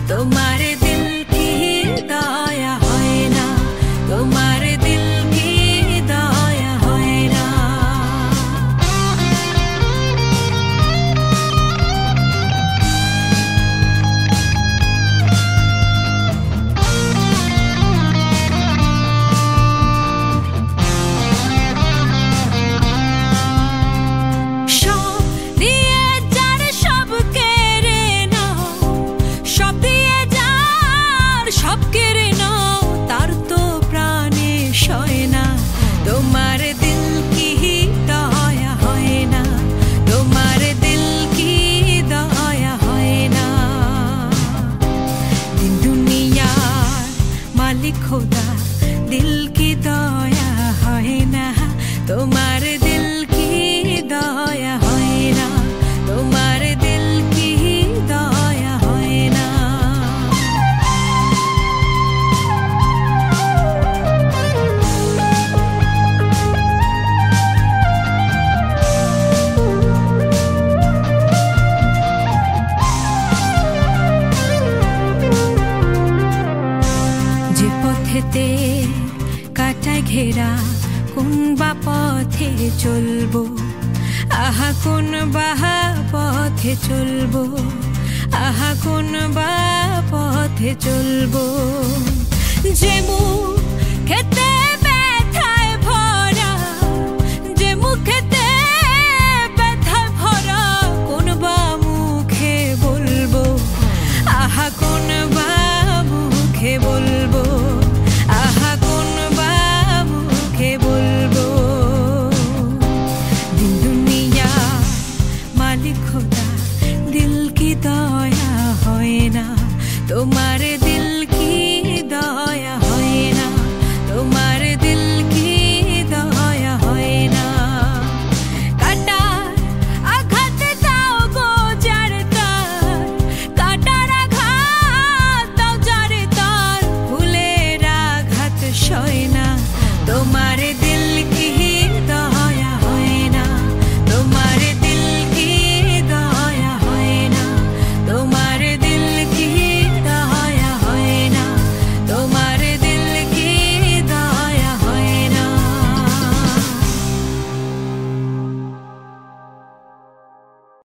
তোমার দিল কি দয়া হয় না, তোমার দিল কি দয়া হয় না। তোমার দিল কি দয়া হয় না, তোমার দিল কি দয়া হয় না। দিন দুনিয়ার মালিক খোদা, দিল কি দয়া হয় না, তোমার দিল কি দয়া হয় না, তোমার দিল কি দয়া হয় না। যে পথেতে কাটায় ঘেরা কোন বা পথে চলবো, আহা কোন বা পথে চলবো, আহা কোন বা পথে চলবো। যে মুখেতে ব্যথায় ভরা, যে মুখেতে ব্যথায় ভরা, কোন বা মুখে বলবো, আহা কোন বা মুখে বলবো, আহা কোন বা মুখে বলবো। দিন দুনিয়া মালিক খোদা, দিল কি দয়া হয় না, তোমার দিল কি দয়া হয় না, তোমার দিল কি দয়া হয় না। কাটার আঘাতে দাও গো যার তার, কাটার আঘাত দাও যার তার, ফুলের আঘাত সয় না, তোমার দিল